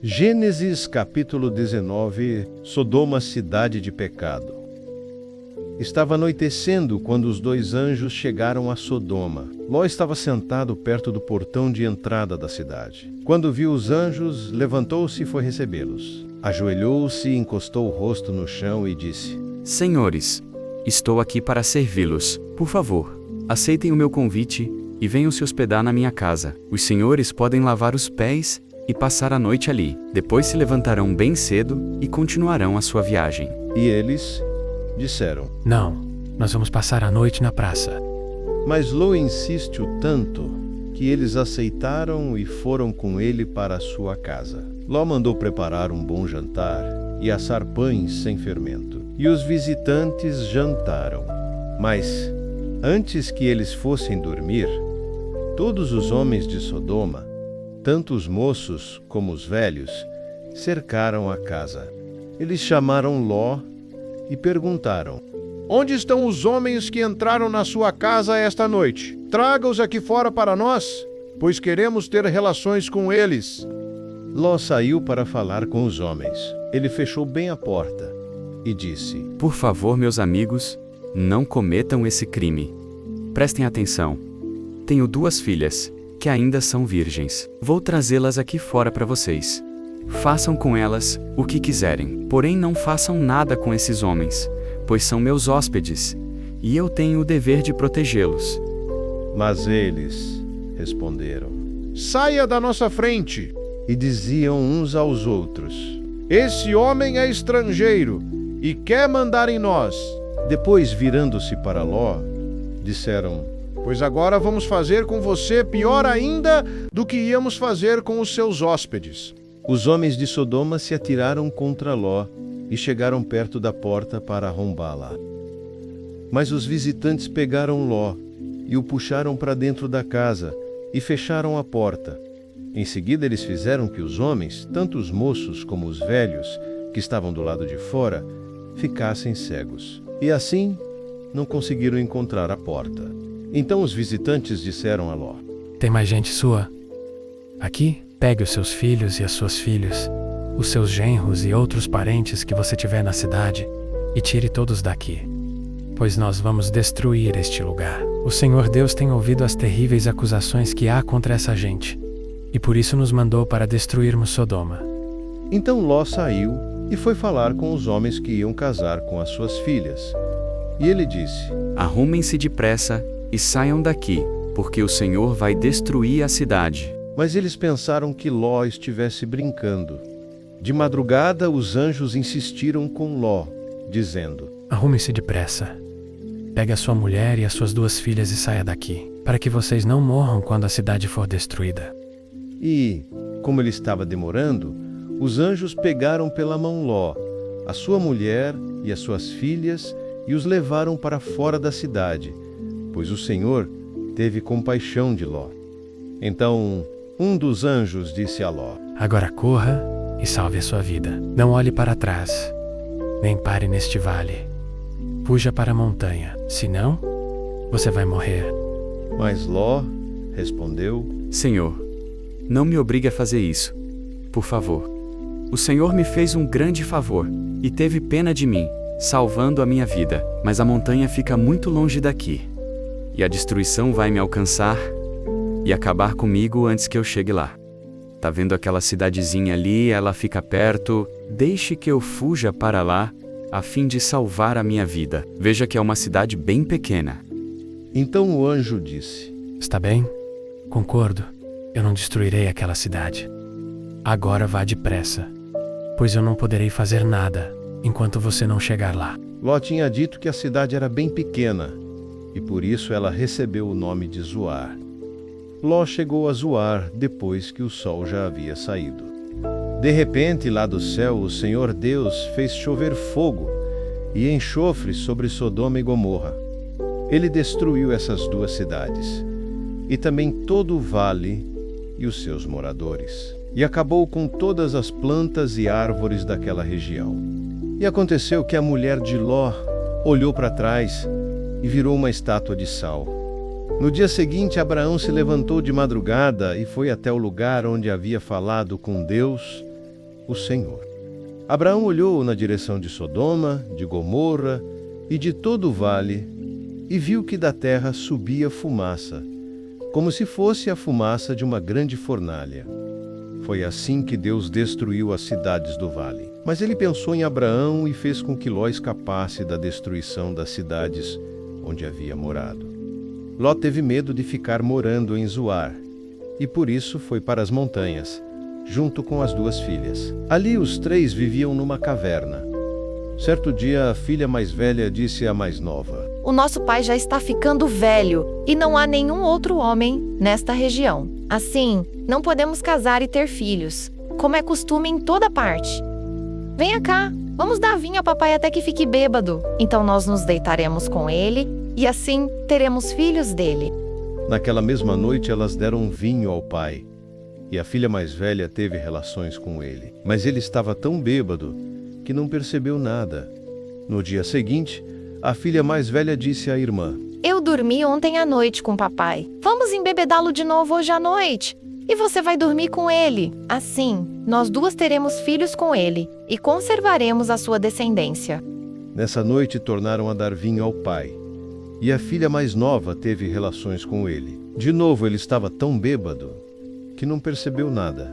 Gênesis capítulo 19. Sodoma, cidade de pecado. Estava anoitecendo quando os dois anjos chegaram a Sodoma. Ló estava sentado perto do portão de entrada da cidade. Quando viu os anjos, levantou-se e foi recebê-los. Ajoelhou-se, encostou o rosto no chão e disse: Senhores, estou aqui para servi-los. Por favor, aceitem o meu convite e venham se hospedar na minha casa. Os senhores podem lavar os pés e passar a noite ali. Depois se levantarão bem cedo e continuarão a sua viagem. E eles disseram: Não, nós vamos passar a noite na praça. Mas Ló insistiu tanto que eles aceitaram e foram com ele para a sua casa. Ló mandou preparar um bom jantar e assar pães sem fermento. E os visitantes jantaram. Mas, antes que eles fossem dormir, todos os homens de Sodoma, tanto os moços como os velhos, cercaram a casa. Eles chamaram Ló e perguntaram: Onde estão os homens que entraram na sua casa esta noite? Traga-os aqui fora para nós, pois queremos ter relações com eles. Ló saiu para falar com os homens. Ele fechou bem a porta e disse: Por favor, meus amigos, não cometam esse crime. Prestem atenção. Tenho 2 filhas, que ainda são virgens. Vou trazê-las aqui fora para vocês. Façam com elas o que quiserem, porém não façam nada com esses homens, pois são meus hóspedes, e eu tenho o dever de protegê-los. Mas eles responderam: Saia da nossa frente! E diziam uns aos outros: Esse homem é estrangeiro e quer mandar em nós. Depois, virando-se para Ló, disseram: Pois agora vamos fazer com você pior ainda do que íamos fazer com os seus hóspedes. Os homens de Sodoma se atiraram contra Ló e chegaram perto da porta para arrombá-la. Mas os visitantes pegaram Ló e o puxaram para dentro da casa e fecharam a porta. Em seguida eles fizeram que os homens, tanto os moços como os velhos, que estavam do lado de fora, ficassem cegos. E assim não conseguiram encontrar a porta. Então os visitantes disseram a Ló: Tem mais gente sua? Aqui, pegue os seus filhos e as suas filhas, os seus genros e outros parentes que você tiver na cidade, e tire todos daqui, pois nós vamos destruir este lugar. O Senhor Deus tem ouvido as terríveis acusações que há contra essa gente, e por isso nos mandou para destruirmos Sodoma. Então Ló saiu e foi falar com os homens que iam casar com as suas filhas. E ele disse: Arrumem-se depressa e saiam daqui, porque o Senhor vai destruir a cidade. Mas eles pensaram que Ló estivesse brincando. De madrugada, os anjos insistiram com Ló, dizendo: Arrume-se depressa. Pegue a sua mulher e as suas 2 filhas e saia daqui, para que vocês não morram quando a cidade for destruída. E, como ele estava demorando, os anjos pegaram pela mão Ló, a sua mulher e as suas filhas, e os levaram para fora da cidade, pois o Senhor teve compaixão de Ló. Então, um dos anjos disse a Ló: Agora corra e salve a sua vida. Não olhe para trás, nem pare neste vale. Fuja para a montanha, senão você vai morrer. Mas Ló respondeu: Senhor, não me obrigue a fazer isso, por favor. O Senhor me fez um grande favor e teve pena de mim, salvando a minha vida, mas a montanha fica muito longe daqui, e a destruição vai me alcançar e acabar comigo antes que eu chegue lá. Tá vendo aquela cidadezinha ali? Ela fica perto. Deixe que eu fuja para lá, a fim de salvar a minha vida. Veja que é uma cidade bem pequena. Então o anjo disse: Está bem? Concordo. Eu não destruirei aquela cidade. Agora vá depressa, pois eu não poderei fazer nada enquanto você não chegar lá. Ló tinha dito que a cidade era bem pequena, e por isso ela recebeu o nome de Zoar. Ló chegou a Zoar depois que o sol já havia saído. De repente, lá do céu, o Senhor Deus fez chover fogo e enxofre sobre Sodoma e Gomorra. Ele destruiu essas 2 cidades, e também todo o vale e os seus moradores, e acabou com todas as plantas e árvores daquela região. E aconteceu que a mulher de Ló olhou para trás e virou uma estátua de sal. No dia seguinte, Abraão se levantou de madrugada e foi até o lugar onde havia falado com Deus o Senhor. Abraão olhou na direção de Sodoma, de Gomorra e de todo o vale, e viu que da terra subia fumaça, como se fosse a fumaça de uma grande fornalha. Foi assim que Deus destruiu as cidades do vale. Mas ele pensou em Abraão e fez com que Ló escapasse da destruição das cidades onde havia morado. Ló teve medo de ficar morando em Zoar, e por isso foi para as montanhas, junto com as 2 filhas. Ali os 3 viviam numa caverna. Certo dia, a filha mais velha disse à mais nova: O nosso pai já está ficando velho e não há nenhum outro homem nesta região. Assim, não podemos casar e ter filhos, como é costume em toda parte. Venha cá, vamos dar vinho ao papai até que fique bêbado. Então nós nos deitaremos com ele e assim teremos filhos dele. Naquela mesma noite elas deram vinho ao pai, e a filha mais velha teve relações com ele. Mas ele estava tão bêbado que não percebeu nada. No dia seguinte, a filha mais velha disse à irmã: Eu dormi ontem à noite com o papai. Vamos embebedá-lo de novo hoje à noite. E você vai dormir com ele. Assim, nós 2 teremos filhos com ele e conservaremos a sua descendência. Nessa noite tornaram a dar vinho ao pai, e a filha mais nova teve relações com ele. De novo ele estava tão bêbado que não percebeu nada.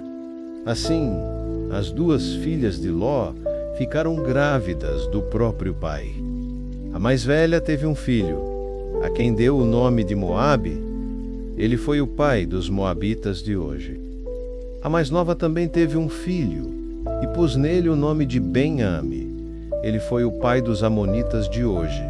Assim, as 2 filhas de Ló ficaram grávidas do próprio pai. A mais velha teve um filho, a quem deu o nome de Moabe. Ele foi o pai dos moabitas de hoje. A mais nova também teve um filho, e pôs nele o nome de Ben-Ami. Ele foi o pai dos amonitas de hoje.